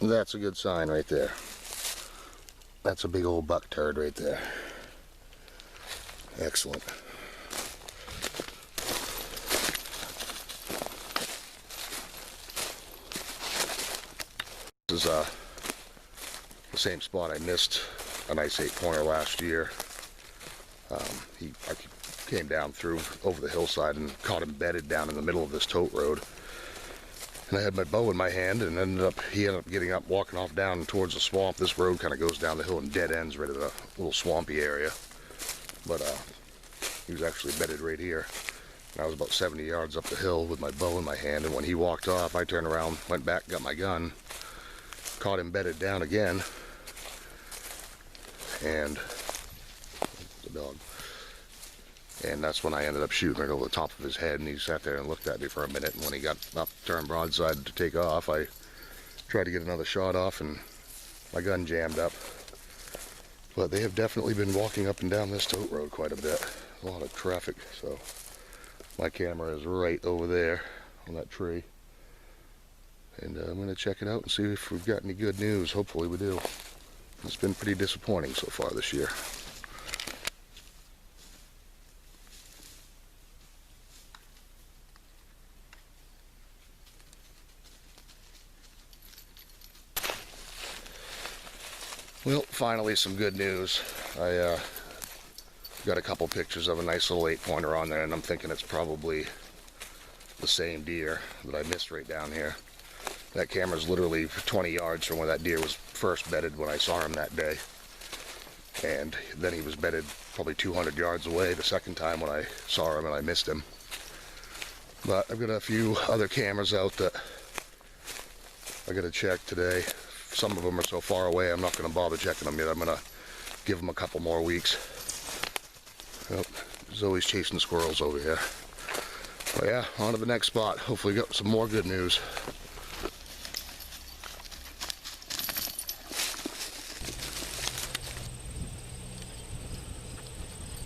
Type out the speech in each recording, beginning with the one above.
That's a good sign right there. That's a big old buck turd right there. Excellent. This is the same spot I missed a nice 8-pointer last year. I came down through over the hillside and caught him bedded down in the middle of this tote road. And I had my bow in my hand, and he ended up getting up, walking off down towards the swamp. This road kind of goes down the hill and dead ends right at a little swampy area. But he was actually bedded right here. And I was about 70 yards up the hill with my bow in my hand, and when he walked off, I turned around, went back, got my gun, caught him bedded down again, and the dog. And that's when I ended up shooting right over the top of his head, and he sat there and looked at me for a minute, and when he got up, turned broadside to take off, I tried to get another shot off, and my gun jammed up. But they have definitely been walking up and down this tote road quite a bit. A lot of traffic, so my camera is right over there on that tree. And I'm going to check it out and see if we've got any good news. Hopefully we do. It's been pretty disappointing so far this year. Well, finally some good news. I got a couple pictures of a nice little 8-pointer on there, and I'm thinking it's probably the same deer that I missed right down here. That camera's literally 20 yards from where that deer was first bedded when I saw him that day. And then he was bedded probably 200 yards away the second time when I saw him and I missed him. But I've got a few other cameras out that I got to check today. Some of them are so far away I'm not going to bother checking them yet. I'm going to give them a couple more weeks. Oh, Zoe's chasing squirrels over here. But yeah, on to the next spot. Hopefully got some more good news.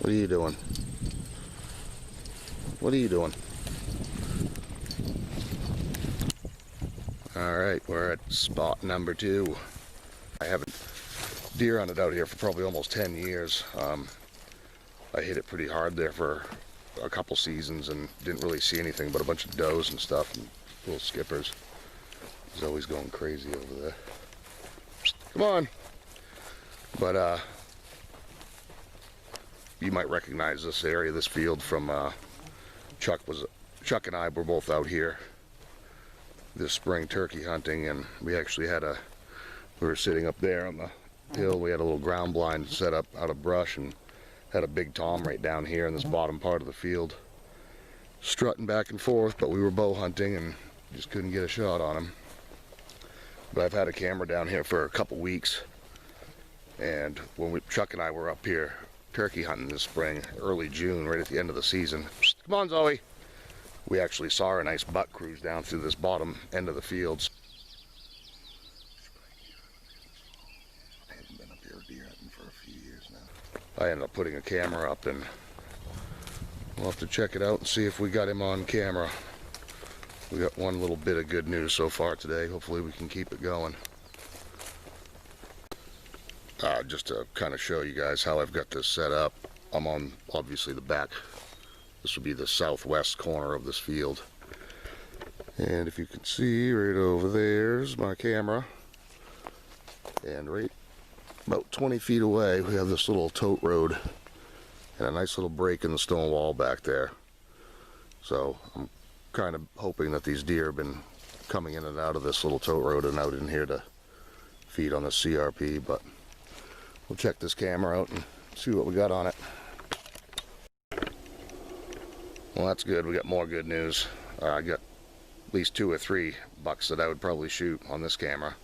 What are you doing? What are you doing? Alright, we're at spot number 2. I haven't deer hunted out here for probably almost 10 years. I hit it pretty hard there for a couple seasons and didn't really see anything but a bunch of does and stuff and little skippers. He's always going crazy over there. Come on! But you might recognize this area, this field from Chuck and I were both out here this spring turkey hunting, and we actually had we were sitting up there on the hill. We had a little ground blind set up out of brush and had a big tom right down here in this bottom part of the field, strutting back and forth, but we were bow hunting and just couldn't get a shot on him. But I've had a camera down here for a couple weeks, and when Chuck and I were up here turkey hunting this spring, early June, right at the end of the season. Come on, Zoe! We actually saw a nice buck cruise down through this bottom end of the fields. I haven't been up here deer hunting for a few years now. I ended up putting a camera up, and we'll have to check it out and see if we got him on camera. We got one little bit of good news so far today. Hopefully we can keep it going. Just to kind of show you guys how I've got this set up. I'm on obviously the back. This would be the southwest corner of this field. And if you can see right over there's my camera. And right about 20 feet away we have this little tote road and a nice little break in the stone wall back there. So I'm kind of hoping that these deer have been coming in and out of this little tote road and out in here to feed on the CRP, but we'll check this camera out and see what we got on it. Well, that's good. We got more good news. I got at least 2 or 3 bucks that I would probably shoot on this camera.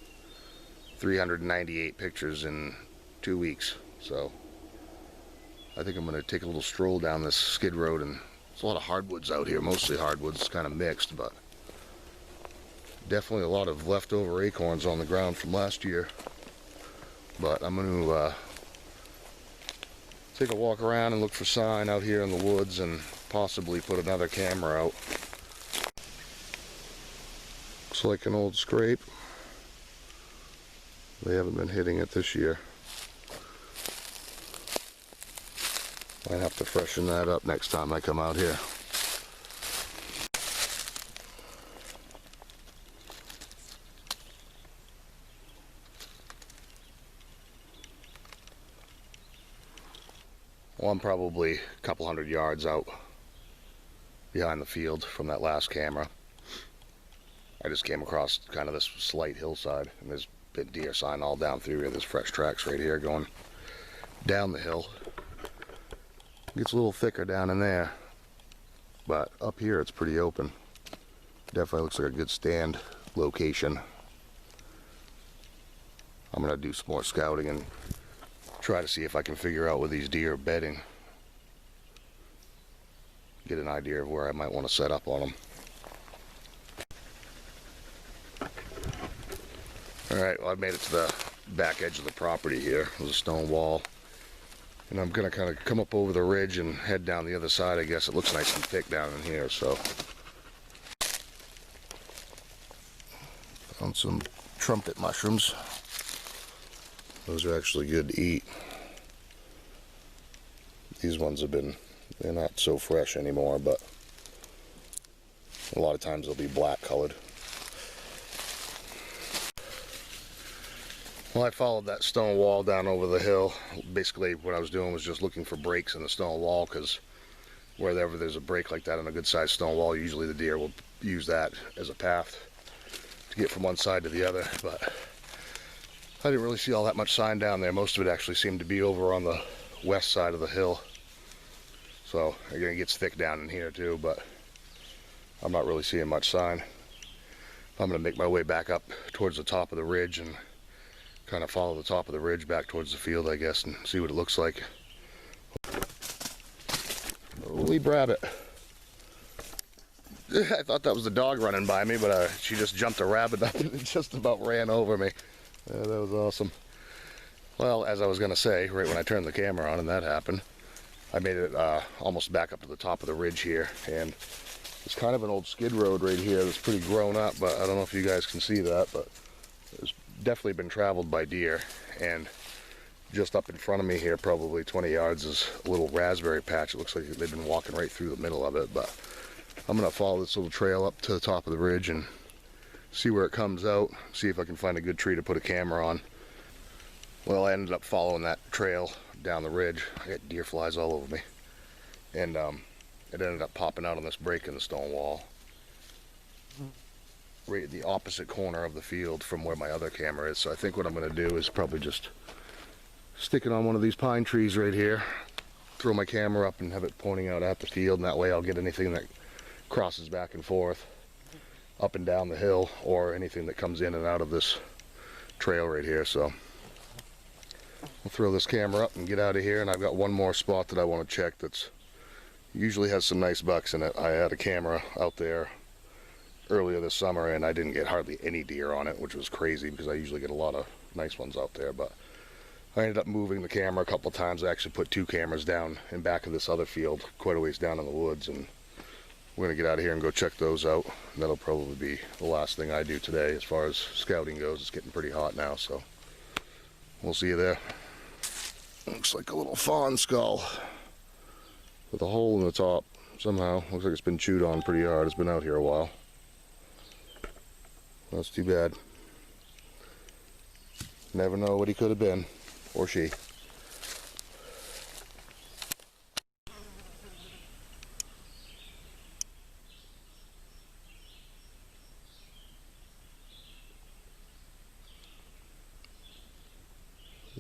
398 pictures in 2 weeks. So I think I'm going to take a little stroll down this skid road, and there's a lot of hardwoods out here. Mostly hardwoods, kind of mixed, but definitely a lot of leftover acorns on the ground from last year. But I'm going to take a walk around and look for sign out here in the woods and possibly put another camera out. Looks like an old scrape. They haven't been hitting it this year. Might have to freshen that up next time I come out here. Well, I'm probably a couple hundred yards out behind the field from that last camera. I just came across kind of this slight hillside, and there's been deer sign all down through here. There's fresh tracks right here going down the hill. Gets a little thicker down in there, but up here it's pretty open. Definitely looks like a good stand location. I'm gonna do some more scouting and try to see if I can figure out where these deer are bedding. Get an idea of where I might want to set up on them. Alright, well, I've made it to the back edge of the property here. There's a stone wall. And I'm going to kind of come up over the ridge and head down the other side. I guess it looks nice and thick down in here, so. Found some trumpet mushrooms. Those are actually good to eat. These ones have been, they're not so fresh anymore, but a lot of times they'll be black colored. Well, I followed that stone wall down over the hill. Basically, what I was doing was just looking for breaks in the stone wall, because wherever there's a break like that in a good-sized stone wall, usually the deer will use that as a path to get from one side to the other. But I didn't really see all that much sign down there. Most of it actually seemed to be over on the west side of the hill. So, again, it gets thick down in here too, but I'm not really seeing much sign. I'm going to make my way back up towards the top of the ridge and kind of follow the top of the ridge back towards the field, I guess, and see what it looks like. Holy rabbit. I thought that was the dog running by me, but she just jumped a rabbit up and it just about ran over me. That was awesome. Well, as I was going to say, right when I turned the camera on and that happened, I made it almost back up to the top of the ridge here, and it's kind of an old skid road right here that's pretty grown up, but I don't know if you guys can see that, but it's definitely been traveled by deer. And just up in front of me here, probably 20 yards, is a little raspberry patch. It looks like they've been walking right through the middle of it, but I'm gonna follow this little trail up to the top of the ridge and see where it comes out, see if I can find a good tree to put a camera on. Well, I ended up following that trail down the ridge. I got deer flies all over me, and it ended up popping out on this break in the stone wall right at the opposite corner of the field from where my other camera is. So I think what I'm going to do is probably just stick it on one of these pine trees right here, throw my camera up and have it pointing out at the field, and that way I'll get anything that crosses back and forth up and down the hill, or anything that comes in and out of this trail right here. So I'll throw this camera up and get out of here, and I've got one more spot that I want to check that's usually has some nice bucks in it. I had a camera out there earlier this summer and I didn't get hardly any deer on it, which was crazy because I usually get a lot of nice ones out there. But I ended up moving the camera a couple times. I actually put two cameras down in back of this other field quite a ways down in the woods, and we're gonna get out of here and go check those out. That'll probably be the last thing I do today as far as scouting goes. It's getting pretty hot now, so we'll see you there. Looks like a little fawn skull with a hole in the top somehow. Looks like it's been chewed on pretty hard. It's been out here a while. That's too bad. Never know what he could have been, or she.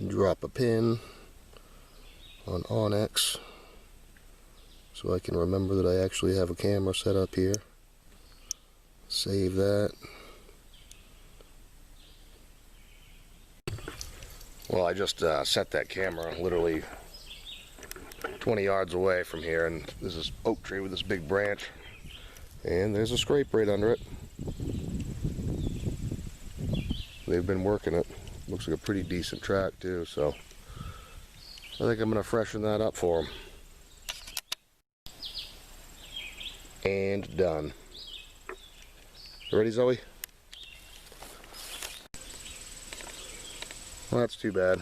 Drop a pin on Onyx so I can remember that I actually have a camera set up here. Save that. Well, I just set that camera literally 20 yards away from here, and there's this oak tree with this big branch, and there's a scrape right under it. They've been working it. Looks like a pretty decent track too, so I think I'm gonna freshen that up for them. And done. You ready, Zoe? Well, that's too bad.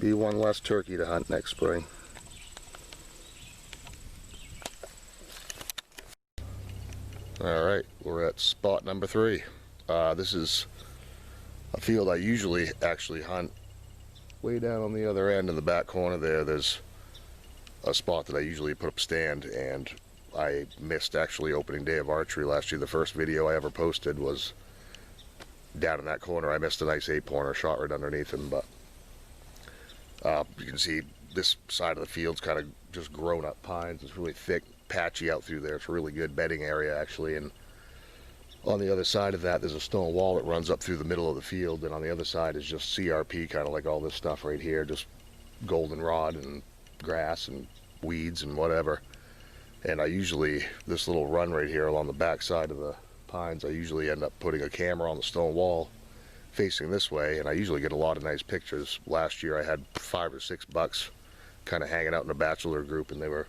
Be one less turkey to hunt next spring. Alright, we're at spot number 3. This is a field I usually actually hunt. Way down on the other end in the back corner there's a spot that I usually put up stand, and I missed actually opening day of archery last year. The first video I ever posted was down in that corner. I missed a nice 8-pointer, shot right underneath him, but you can see this side of the field's kind of just grown up pines. It's really thick, patchy out through there. It's a really good bedding area actually, and on the other side of that there's a stone wall that runs up through the middle of the field, and on the other side is just CRP, kind of like all this stuff right here, just goldenrod and grass and weeds and whatever. And I usually, this little run right here along the back side of the pines, I usually end up putting a camera on the stone wall facing this way, and I usually get a lot of nice pictures. Last year I had 5 or 6 bucks kind of hanging out in a bachelor group, and they were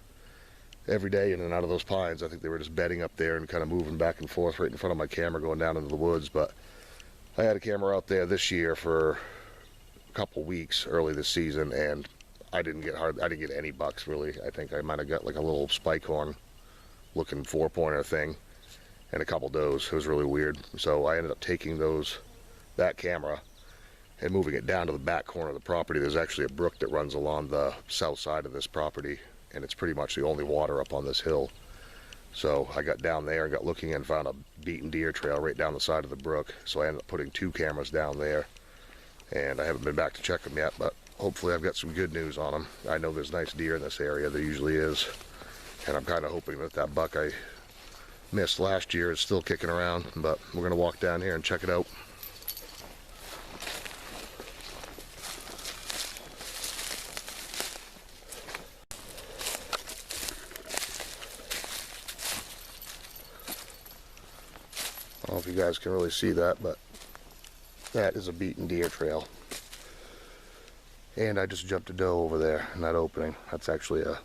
every day in and out of those pines. I think they were just bedding up there and kind of moving back and forth right in front of my camera going down into the woods. But I had a camera out there this year for a couple weeks early this season, and I didn't get any bucks really. I think I might have got like a little spike horn looking 4-pointer thing and a couple does. It was really weird. So I ended up taking that camera and moving it down to the back corner of the property. There's actually a brook that runs along the south side of this property, and it's pretty much the only water up on this hill. So I got down there and got looking and found a beaten deer trail right down the side of the brook. So I ended up putting 2 cameras down there, and I haven't been back to check them yet, but hopefully I've got some good news on them. I know there's nice deer in this area, there usually is, and I'm kind of hoping that buck I missed last year is still kicking around. But we're going to walk down here and check it out. I don't know if you guys can really see that, but that is a beaten deer trail. And I just jumped a doe over there in that opening. That's actually a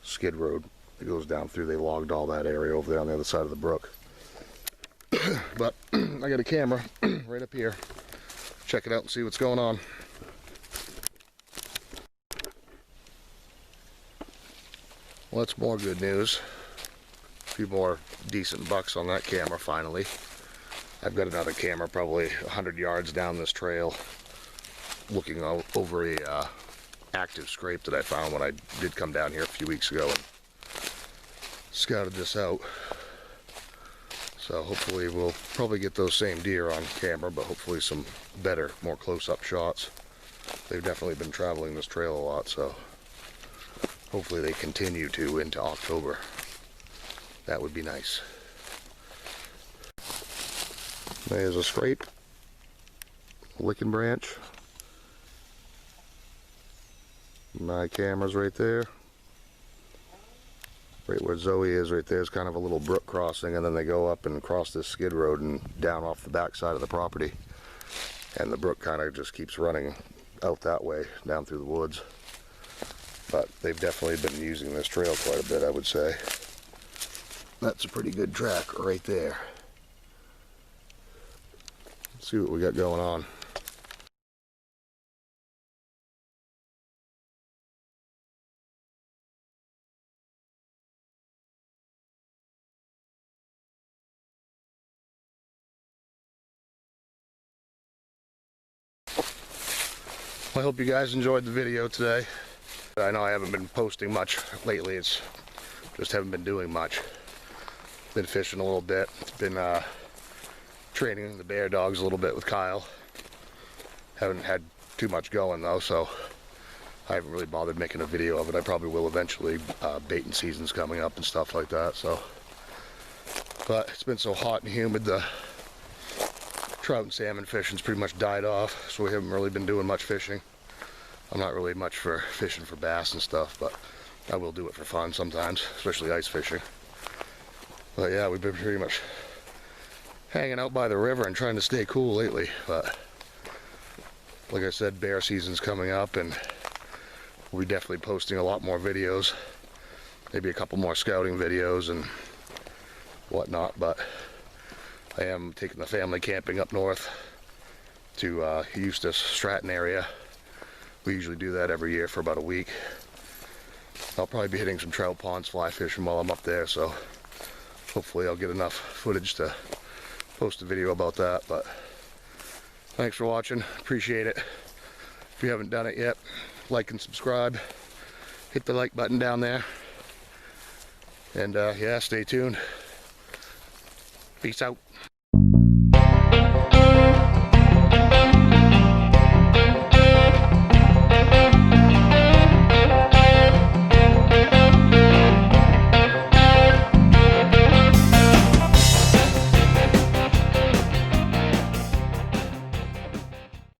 skid road that goes down through. They logged all that area over there on the other side of the brook. But I got a camera right up here. Check it out and see what's going on. Well, that's more good news. A few more decent bucks on that camera finally. I've got another camera probably 100 yards down this trail looking over a active scrape that I found when I did come down here a few weeks ago and scouted this out. So hopefully we'll probably get those same deer on camera, but hopefully some better, more close-up shots. They've definitely been traveling this trail a lot, so hopefully they continue to into October. That would be nice. There's a scrape, licking branch. My camera's right there. Right where Zoe is right there is kind of a little brook crossing, and then they go up and cross this skid road and down off the back side of the property. And the brook kind of just keeps running out that way, down through the woods. But they've definitely been using this trail quite a bit, I would say. That's a pretty good track right there. Let's see what we got going on. I hope you guys enjoyed the video today. I know I haven't been posting much lately. It's just haven't been doing much. Been fishing a little bit. It's been training the bear dogs a little bit with Kyle. Haven't had too much going though, so I haven't really bothered making a video of it. I probably will eventually. Baiting season's coming up and stuff like that, so. But it's been so hot and humid, the trout and salmon fishing's pretty much died off, so we haven't really been doing much fishing. I'm not really much for fishing for bass and stuff, but I will do it for fun sometimes, especially ice fishing. But yeah, we've been pretty much hanging out by the river and trying to stay cool lately. But like I said, bear season's coming up, and we'll be definitely posting a lot more videos. Maybe a couple more scouting videos and whatnot, but I am taking the family camping up north to Eustis, Stratton area. We usually do that every year for about a week. I'll probably be hitting some trout ponds, fly fishing while I'm up there, so hopefully I'll get enough footage to post a video about that. But thanks for watching, appreciate it. If you haven't done it yet, like and subscribe. Hit the like button down there. And yeah, stay tuned. Peace out.